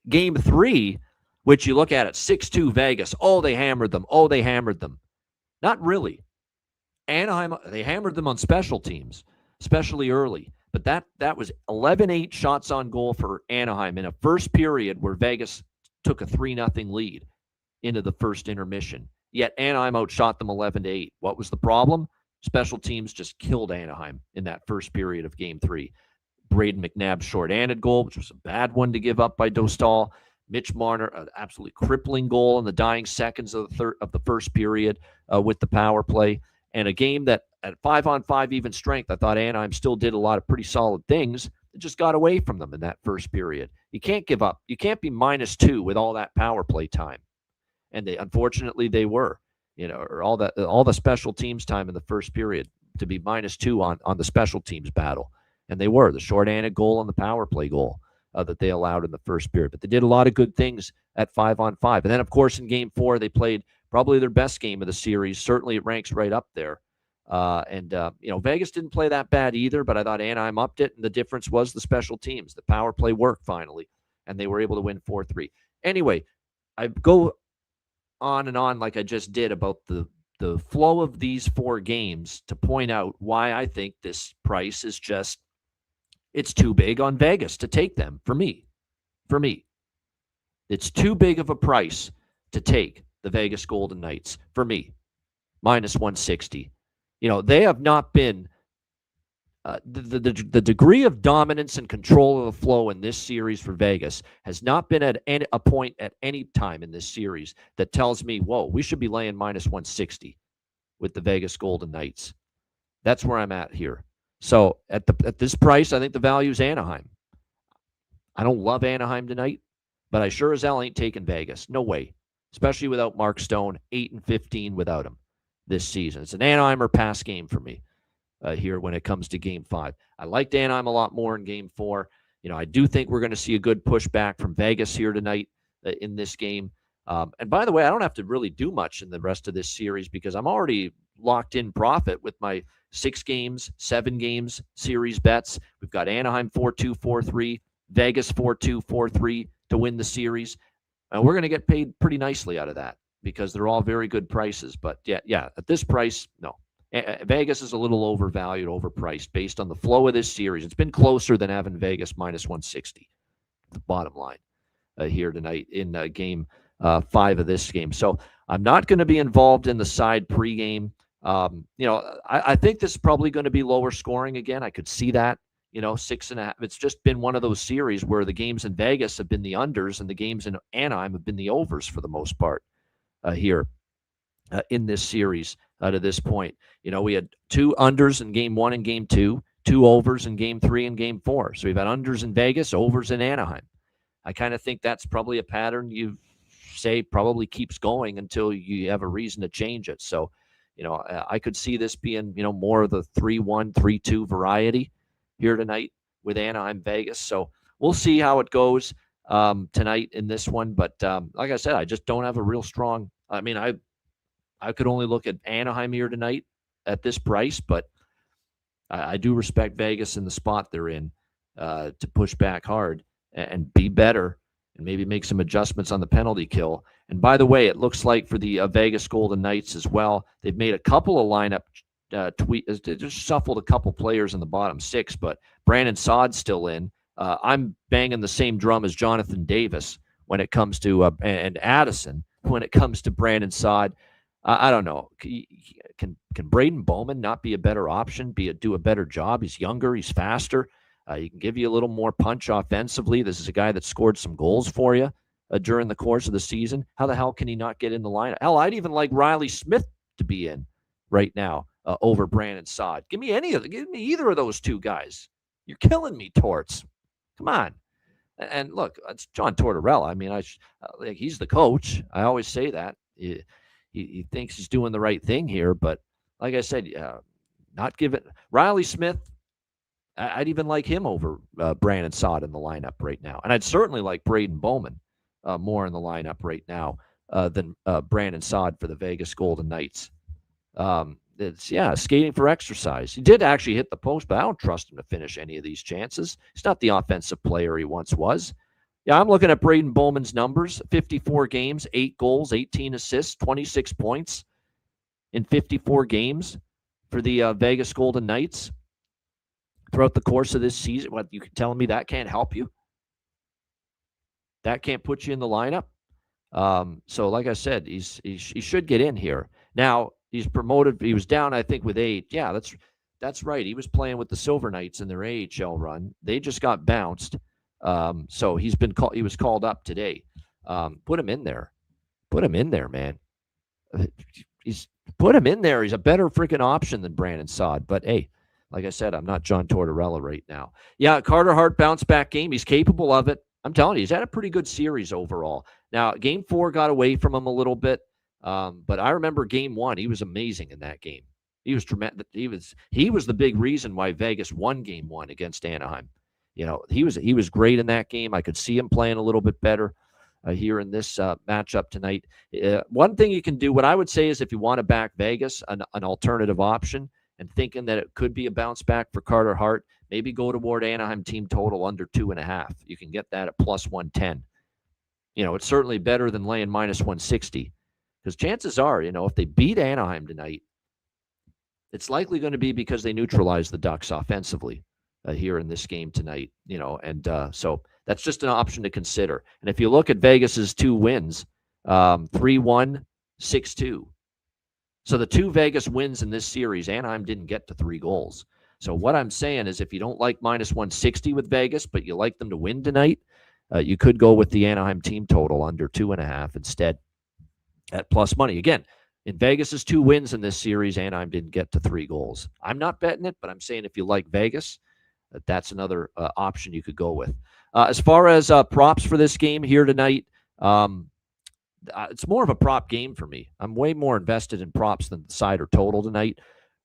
Game 3, which you look at it, 6-2 Vegas. Oh, they hammered them. Not really. Anaheim, they hammered them on special teams, especially early. But that was 11-8 shots on goal for Anaheim in a first period where Vegas took a 3-0 lead into the first intermission. Yet Anaheim outshot them 11-8. What was the problem? Special teams just killed Anaheim in that first period of Game 3. Braden McNabb's short-handed goal, which was a bad one to give up by Dostal. Mitch Marner, an absolutely crippling goal in the dying seconds of the first period with the power play. And a game that at 5-on-5 even strength, I thought Anaheim still did a lot of pretty solid things. It just got away from them in that first period. You can't give up. You can't be -2 with all that power play time. And unfortunately they were, or all the special teams time in the first period to be -2 on the special teams battle. And they were, the short-handed goal and the power play goal that they allowed in the first period. But they did a lot of good things at 5-on-5. And then, of course, in Game 4, they played probably their best game of the series. Certainly it ranks right up there. Vegas didn't play that bad either, but I thought Anaheim upped it, and the difference was the special teams. The power play worked finally, and they were able to win 4-3. Anyway, I go on and on like I just did about the flow of these 4 games to point out why I think this price is just, it's too big on Vegas to take them for me. It's too big of a price to take the Vegas Golden Knights for me. -160. They have not been the degree of dominance and control of the flow in this series for Vegas has not been at a point at any time in this series that tells me, whoa, we should be laying -160 with the Vegas Golden Knights. That's where I'm at here. So at this price, I think the value is Anaheim. I don't love Anaheim tonight, but I sure as hell ain't taking Vegas. No way. Especially without Mark Stone, 8-15 without him this season. It's an Anaheim or pass game for me here when it comes to Game 5. I liked Anaheim a lot more in Game 4. I do think we're going to see a good pushback from Vegas here tonight in this game. And by the way, I don't have to really do much in the rest of this series because I'm already locked in profit with my 6 games, 7 games series bets. We've got Anaheim 4-2, 4-3, Vegas 4-2, 4-3 to win the series. And we're going to get paid pretty nicely out of that because they're all very good prices. But yeah, at this price, no. Vegas is a little overvalued, overpriced based on the flow of this series. It's been closer than having Vegas -160, the bottom line here tonight in Game 5 of this game. So I'm not going to be involved in the side pregame. I think this is probably going to be lower scoring again. I could see that, 6.5. It's just been one of those series where the games in Vegas have been the unders and the games in Anaheim have been the overs for the most part here in this series to this point. We had 2 unders in Game 1 and Game 2, 2 overs in Game 3 and Game 4. So we've had unders in Vegas, overs in Anaheim. I kind of think that's probably a pattern you say probably keeps going until you have a reason to change it. So, I could see this being, more of the 3-1, 3-2 variety here tonight with Anaheim, Vegas. So we'll see how it goes. tonight in this one. But like I said, I just don't have a real strong. I mean, I could only look at Anaheim here tonight at this price, but I do respect Vegas in the spot they're in to push back hard and be better and maybe make some adjustments on the penalty kill. And by the way, it looks like for the Vegas Golden Knights as well, they've made a couple of lineup tweaks. They just shuffled a couple players in the bottom six, but Brandon Saad's still in. I'm banging the same drum as Jonathan Davis when it comes to and Addison when it comes to Brandon Saad. I don't know. Can Braden Bowman not be a better option? Do a better job? He's younger. He's faster. He can give you a little more punch offensively. This is a guy that scored some goals for you during the course of the season. How the hell can he not get in the lineup? Hell, I'd even like Riley Smith to be in right now over Brandon Saad. Give me either of those two guys. You're killing me, Torts. Come on. And look, it's John Tortorella. I mean, he's the coach. I always say that. He thinks he's doing the right thing here, but like I said, not giving Riley Smith. I'd even like him over Brandon Saad in the lineup right now, and I'd certainly like Braden Bowman more in the lineup right now than Brandon Saad for the Vegas Golden Knights. It's skating for exercise. He did actually hit the post, but I don't trust him to finish any of these chances. He's not the offensive player he once was. Yeah, I'm looking at Braden Bowman's numbers, 54 games, 8 goals, 18 assists, 26 points in 54 games for the Vegas Golden Knights throughout the course of this season. What, you telling me that can't help you? That can't put you in the lineup? So like I said, he should get in here. Now, he's promoted. He was down, I think, with 8. Yeah, that's right. He was playing with the Silver Knights in their AHL run. They just got bounced. So he was called up today. Put him in there. Put him in there, man. Put him in there. He's a better freaking option than Brandon Saad. But hey, like I said, I'm not John Tortorella right now. Yeah, Carter Hart bounce back game. He's capable of it. I'm telling you, he's had a pretty good series overall. Now, Game 4 got away from him a little bit, but I remember Game 1. He was amazing in that game. He was tremendous. He was the big reason why Vegas won Game 1 against Anaheim. You know, he was great in that game. I could see him playing a little bit better here in this matchup tonight. One thing you can do, what I would say is if you want to back Vegas, an alternative option, and thinking that it could be a bounce back for Carter Hart, maybe go toward Anaheim team total under 2.5. You can get that at plus 110. You know, it's certainly better than laying minus 160 because chances are, you know, if they beat Anaheim tonight, it's likely going to be because they neutralize the Ducks offensively here in this game tonight, you know, and so that's just an option to consider. And if you look at Vegas's 2 wins, 3-1, 6-2. So the 2 Vegas wins in this series, Anaheim didn't get to 3 goals. So what I'm saying is if you don't like minus 160 with Vegas, but you like them to win tonight, you could go with the Anaheim team total under 2.5 instead at plus money. Again, in Vegas's 2 wins in this series, Anaheim didn't get to 3 goals. I'm not betting it, but I'm saying if you like Vegas, that's another option you could go with. As far as props for this game here tonight, it's more of a prop game for me. I'm way more invested in props than the side or total tonight.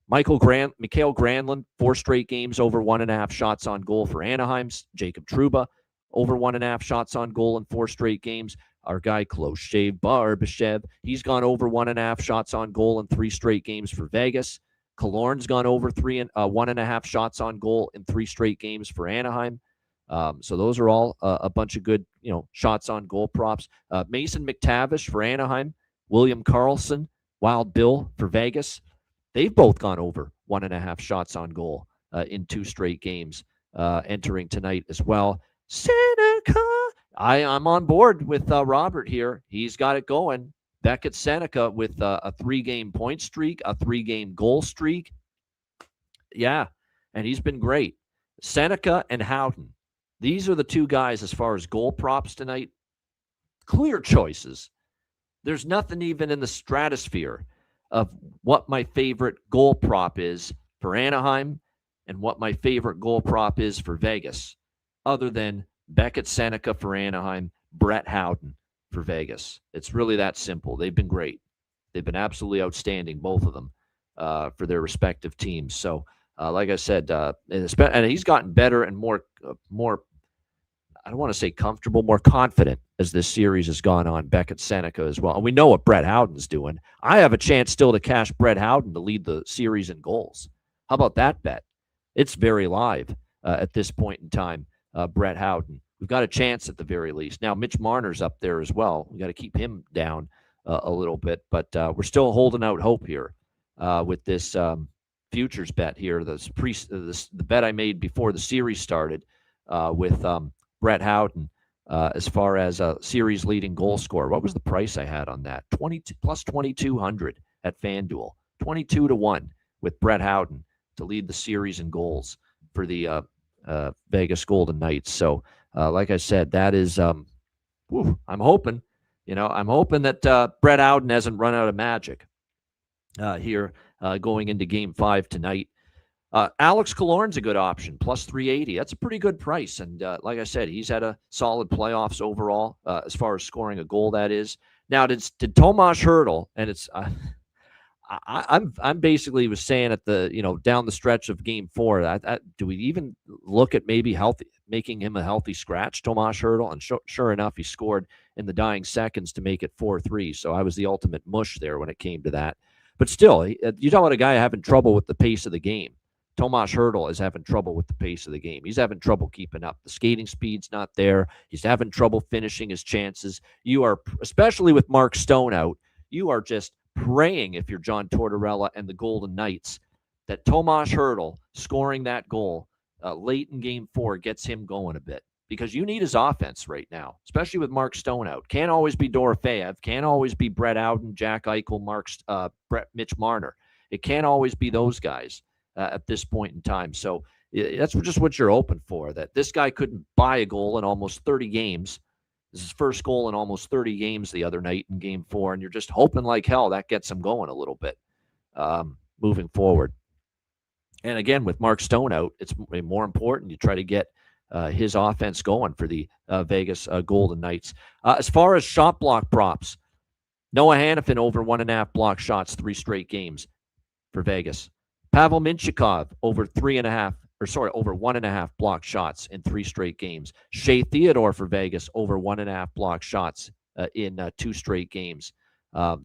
Mikael Granlund, 4 straight games over 1.5 shots on goal for Anaheim's. Jacob Trouba, over 1.5 shots on goal in 4 straight games. Our guy, Kloshev Barbashev, he's gone over 1.5 shots on goal in 3 straight games for Vegas. Killorn's gone over 1.5 shots on goal in 3 straight games for Anaheim. So those are all a bunch of good, you know, shots on goal props. Mason McTavish for Anaheim, William Karlsson, Wild Bill for Vegas. They've both gone over 1.5 shots on goal in 2 straight games entering tonight as well. Seneca, I'm on board with Robert here. He's got it going. Beckett Seneca with a 3-game point streak, a 3-game goal streak. Yeah, and he's been great. Seneca and Houghton. These are the 2 guys as far as goal props tonight. Clear choices. There's nothing even in the stratosphere of what my favorite goal prop is for Anaheim and what my favorite goal prop is for Vegas, other than Beckett Seneca for Anaheim, Brett Houghton for Vegas. It's really that simple. They've been great. They've been absolutely outstanding, both of them, for their respective teams. So, like I said, and he's gotten better and more. I don't want to say comfortable, more confident as this series has gone on. Beckett Seneca as well. And we know what Brett Howden's doing. I have a chance still to cash Brett Howden to lead the series in goals. How about that bet? It's very live at this point in time, Brett Howden. We've got a chance at the very least. Now, Mitch Marner's up there as well. We got to keep him down a little bit, but we're still holding out hope here with this futures bet here. The bet I made before the series started with Brett Howden as far as a series leading goal scorer. What was the price I had on that? 22 plus 2,200 at FanDuel. 22-1 with Brett Howden to lead the series in goals for the Vegas Golden Knights. So, like I said, that is, I'm hoping, I'm hoping that Brett Howden hasn't run out of magic here going into Game 5 tonight. Alex Killorn's a good option, plus 380. That's a pretty good price. And like I said, he's had a solid playoffs overall as far as scoring a goal, that is. Now, did Tomas Hertl, and it's I'm basically was saying at the down the stretch of Game 4, do we even look at maybe making him a healthy scratch, Tomas Hertl? And sure enough, he scored in the dying seconds to make it 4-3. So I was the ultimate mush there when it came to that. But still, you talk about a guy having trouble with the pace of the game. Tomas Hertl is having trouble with the pace of the game. He's having trouble keeping up. The skating speed's not there. He's having trouble finishing his chances. You are, especially with Mark Stone out, you are just praying, if you're John Tortorella and the Golden Knights, that Tomas Hertl scoring that goal late in Game 4 gets him going a bit, because you need his offense right now, especially with Mark Stone out. Can't always be Dorofeyev. Can't always be Brett Howden, Jack Eichel, Mitch Marner. It can't always be those guys at this point in time. So that's just what you're hoping for, that this guy couldn't buy a goal in almost 30 games. This is his first goal in almost 30 games the other night in Game 4, and you're just hoping like hell that gets him going a little bit moving forward. And again, with Mark Stone out, it's more important you try to get his offense going for the Vegas Golden Knights. As far as shot block props, Noah Hanifin over 1.5 block shots 3 straight games for Vegas. Pavel Mintyukov over 1.5 block shots in 3 straight games. Shea Theodore for Vegas over 1.5 block shots in 2 straight games.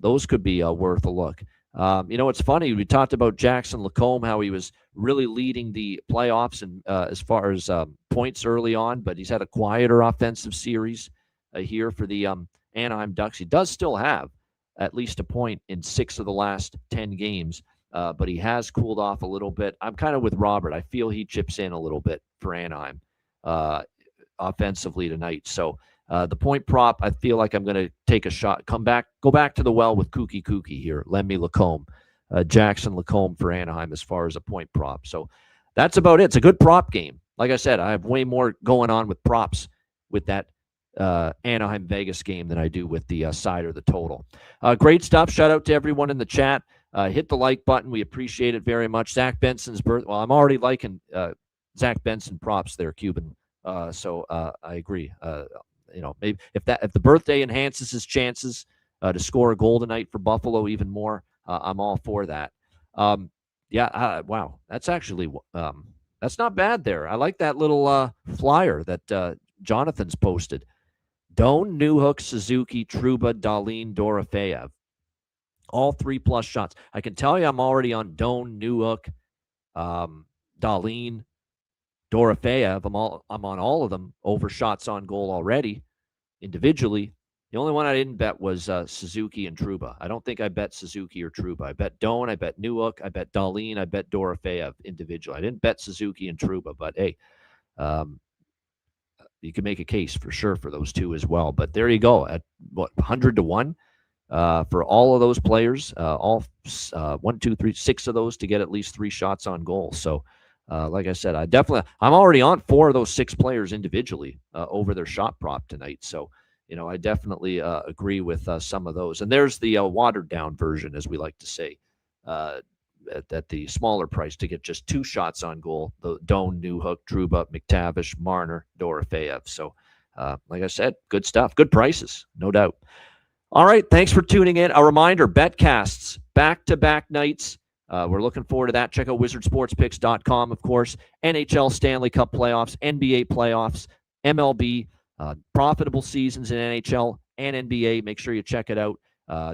Those could be worth a look. It's funny. We talked about Jackson Lacombe, how he was really leading the playoffs and as far as points early on, but he's had a quieter offensive series here for the Anaheim Ducks. He does still have at least a point in 6 of the last 10 games. But he has cooled off a little bit. I'm kind of with Robert. I feel he chips in a little bit for Anaheim offensively tonight. So the point prop, I feel like I'm going to take a shot. Go back to the well with Kookie here. Lemmy Lacombe, Jackson Lacombe for Anaheim as far as a point prop. So that's about it. It's a good prop game. Like I said, I have way more going on with props with that Anaheim Vegas game than I do with the side or the total. Great stuff. Shout out to everyone in the chat. Hit the like button. We appreciate it very much. Zach Benson's birth. Well, I'm already liking Zach Benson props there, Cuban. So I agree. Maybe if the birthday enhances his chances to score a goal tonight for Buffalo even more, I'm all for that. Wow, that's actually that's not bad there. I like that little flyer that Jonathan's posted. Doan, Newhook, Suzuki, Trouba, Dahlin, Dorofeyev. All 3+ shots. I can tell you I'm already on Doan, Newhook, Dahlin, Dorofeyev. I'm on all of them over shots on goal already individually. The only one I didn't bet was Suzuki and Trouba. I don't think I bet Suzuki or Trouba. I bet Doan, I bet Newhook, I bet Dahlin, I bet Dorofeyev individually. I didn't bet Suzuki and Trouba, but hey, you can make a case for sure for those two as well. But there you go at 100-1. For all of those players, all 1, 2, 3, 6 of those to get at least 3 shots on goal. So, like I said, I'm already on 4 of those 6 players individually over their shot prop tonight. So, I definitely agree with some of those. And there's the watered down version, as we like to say, at the smaller price to get just 2 shots on goal. The Doan, Newhook, Trouba, McTavish, Marner, Dorofeyev. So, like I said, good stuff, good prices, no doubt. All right, thanks for tuning in. A reminder, betcasts, back-to-back nights. We're looking forward to that. Check out wizardsportspicks.com, of course. NHL Stanley Cup playoffs, NBA playoffs, MLB, profitable seasons in NHL and NBA. Make sure you check it out.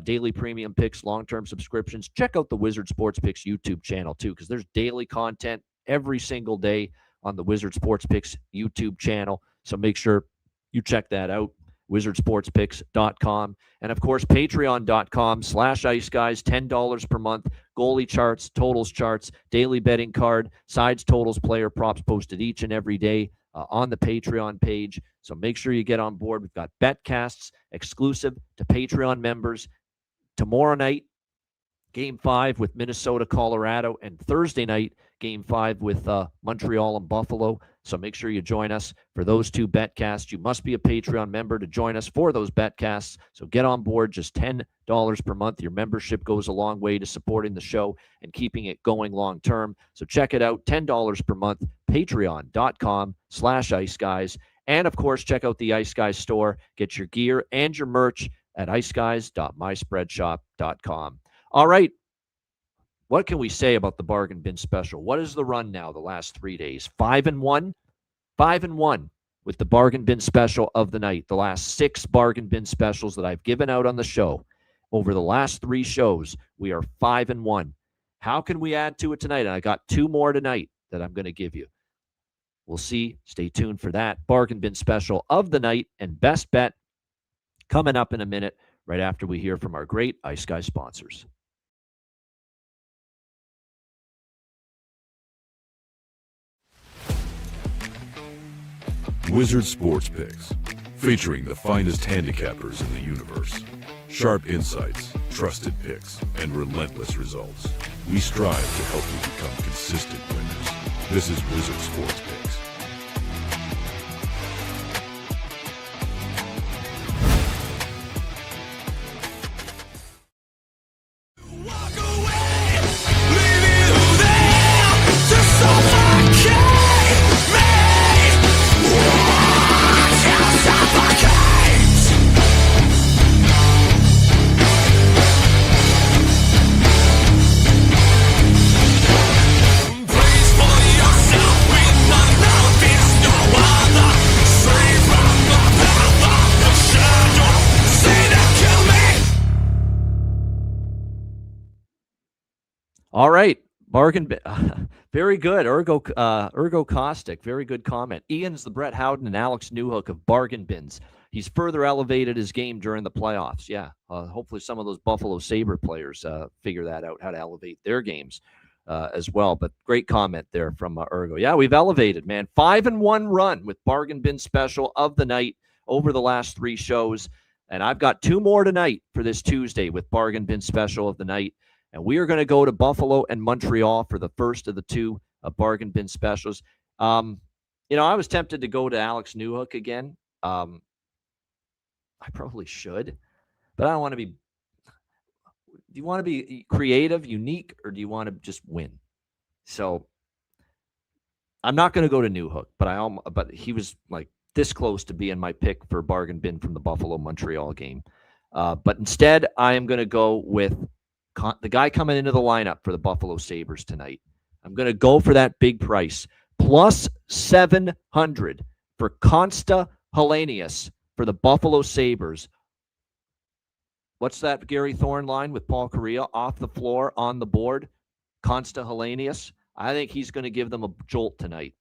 Daily premium picks, long-term subscriptions. Check out the Wizard Sports Picks YouTube channel too, because there's daily content every single day on the Wizard Sports Picks YouTube channel. So make sure you check that out. wizardsportspicks.com. And of course, patreon.com/Ice Guys, $10 per month. Goalie charts, totals charts, daily betting card, sides, totals, player props posted each and every day on the Patreon page. So make sure you get on board. We've got betcasts exclusive to Patreon members. Tomorrow night, Game 5 with Minnesota, Colorado, and Thursday night, Game 5 with Montreal and Buffalo. So make sure you join us for those two betcasts. You must be a Patreon member to join us for those betcasts. So get on board, just $10 per month. Your membership goes a long way to supporting the show and keeping it going long term. So check it out, $10 per month, patreon.com/Ice Guys. And of course, check out the Ice Guys store. Get your gear and your merch at iceguys.myspreadshop.com. All right. What can we say about the bargain bin special? What is the run now the last 3 days? 5-1? 5-1 with the bargain bin special of the night. The last 6 bargain bin specials that I've given out on the show. Over the last 3 shows, we are 5-1. How can we add to it tonight? And I got 2 more tonight that I'm going to give you. We'll see. Stay tuned for that bargain bin special of the night and best bet coming up in a minute, right after we hear from our great Ice Guys sponsors. Wizard Sports Picks, featuring the finest handicappers in the universe. Sharp insights, trusted picks, and relentless results. We strive to help you become consistent winners. This is Wizard Sports Picks. All right, bargain bin. Very good, Ergo Caustic. Very good comment. Ian's the Brett Howden and Alex Newhook of bargain bins. He's further elevated his game during the playoffs. Yeah, hopefully some of those Buffalo Sabre players figure that out, how to elevate their games as well. But great comment there from Ergo. Yeah, we've elevated, man. 5-1 run with bargain bin special of the night over the last 3 shows. And I've got 2 more tonight for this Tuesday with bargain bin special of the night. And we are going to go to Buffalo and Montreal for the first of the 2 bargain bin specials. I was tempted to go to Alex Newhook again. I probably should, but I don't want to be. Do you want to be creative, unique, or do you want to just win? So I'm not going to go to Newhook, but he was like this close to being my pick for bargain bin from the Buffalo Montreal game. But instead, I am going to go with the guy coming into the lineup for the Buffalo Sabres tonight. I'm going to go for that big price. Plus 700 for Consta Helenius for the Buffalo Sabres. What's that Gary Thorne line with Paul Correa? Off the floor, on the board. Consta Helenius. I think he's going to give them a jolt tonight.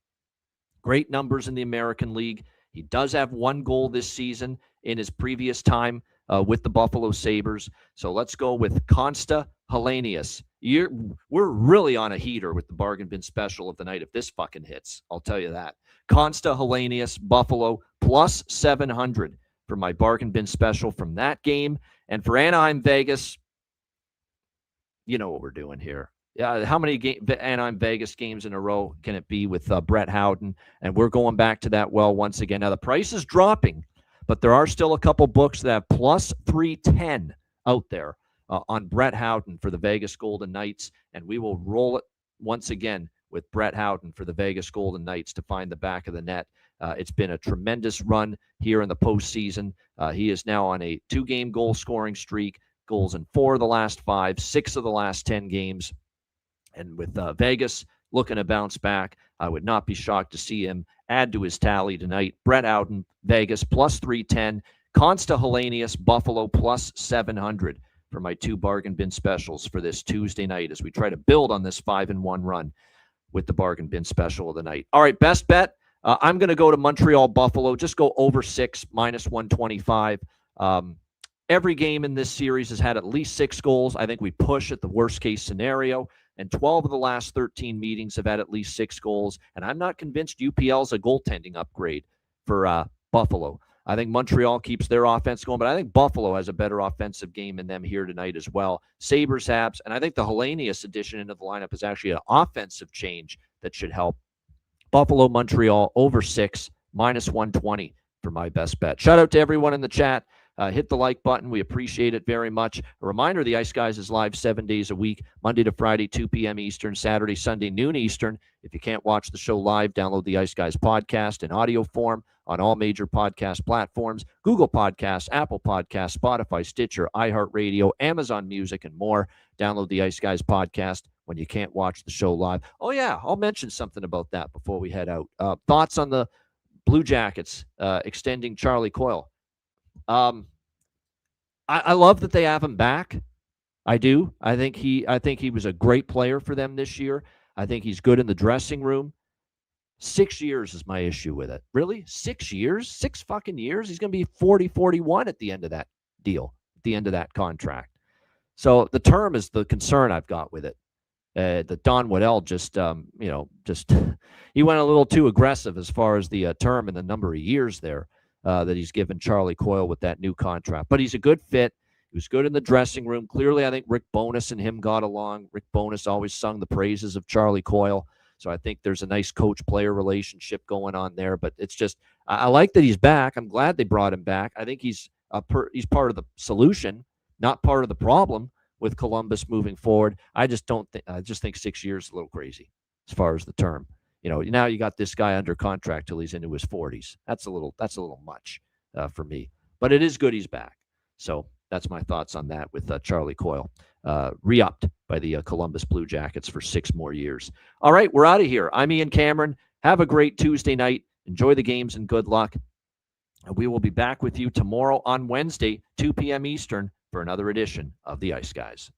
Great numbers in the American League. He does have 1 goal this season in his previous time with the Buffalo Sabres. So let's go with Consta Helenius. We're really on a heater with the bargain bin special of the night if this fucking hits. I'll tell you that. Consta Helenius, Buffalo, plus 700 for my bargain bin special from that game. And for Anaheim, Vegas, you know what we're doing here. Yeah, how many Anaheim Vegas games in a row can it be with Brett Howden? And we're going back to that well once again. Now, the price is dropping, but there are still a couple books that have plus 310 out there on Brett Howden for the Vegas Golden Knights, and we will roll it once again with Brett Howden for the Vegas Golden Knights to find the back of the net. It's been a tremendous run here in the postseason. He is now on a 2-game goal-scoring streak, goals in 4 of the last 5, 6 of the last 10 games. And with Vegas looking to bounce back. I would not be shocked to see him add to his tally tonight. Brett Howden, Vegas, plus 310. Consta Hellenius, Buffalo, plus 700 for my 2 bargain bin specials for this Tuesday night as we try to build on this 5-1 run with the bargain bin special of the night. All right, best bet. I'm going to go to Montreal, Buffalo. Just go over 6, minus 125. Every game in this series has had at least 6 goals. I think we push at the worst-case scenario, and 12 of the last 13 meetings have had at least 6 goals, and I'm not convinced UPL's a goaltending upgrade for Buffalo. I think Montreal keeps their offense going, but I think Buffalo has a better offensive game in them here tonight as well. Sabres, Habs, and I think the Hellenius addition into the lineup is actually an offensive change that should help. Buffalo, Montreal, over 6, minus 120 for my best bet. Shout out to everyone in the chat. Hit the like button. We appreciate it very much. A reminder, the Ice Guys is live 7 days a week, Monday to Friday, 2 p.m. Eastern, Saturday, Sunday, noon Eastern. If you can't watch the show live, download the Ice Guys podcast in audio form on all major podcast platforms, Google Podcasts, Apple Podcasts, Spotify, Stitcher, iHeartRadio, Amazon Music, and more. Download the Ice Guys podcast when you can't watch the show live. Oh, yeah, I'll mention something about that before we head out. Thoughts on the Blue Jackets extending Charlie Coyle? I love that they have him back. I do. I think he was a great player for them this year. I think he's good in the dressing room. 6 years is my issue with it. Really? 6 years? 6 fucking years? He's going to be 40, 41 at the end of that deal, at the end of that contract. So the term is the concern I've got with it. The Don Waddell just he went a little too aggressive as far as the term and the number of years there. That he's given Charlie Coyle with that new contract. But he's a good fit. He was good in the dressing room. Clearly, I think Rick Bowness and him got along. Rick Bowness always sung the praises of Charlie Coyle. So I think there's a nice coach-player relationship going on there. But it's just, I like that he's back. I'm glad they brought him back. I think he's part of the solution, not part of the problem with Columbus moving forward. I just think 6 years is a little crazy as far as the term. Now you got this guy under contract till he's into his 40s. That's a little much for me. But it is good he's back. So that's my thoughts on that with Charlie Coyle. Re-upped by the Columbus Blue Jackets for 6 more years. All right, we're out of here. I'm Ian Cameron. Have a great Tuesday night. Enjoy the games and good luck. We will be back with you tomorrow on Wednesday, 2 p.m. Eastern, for another edition of the Ice Guys.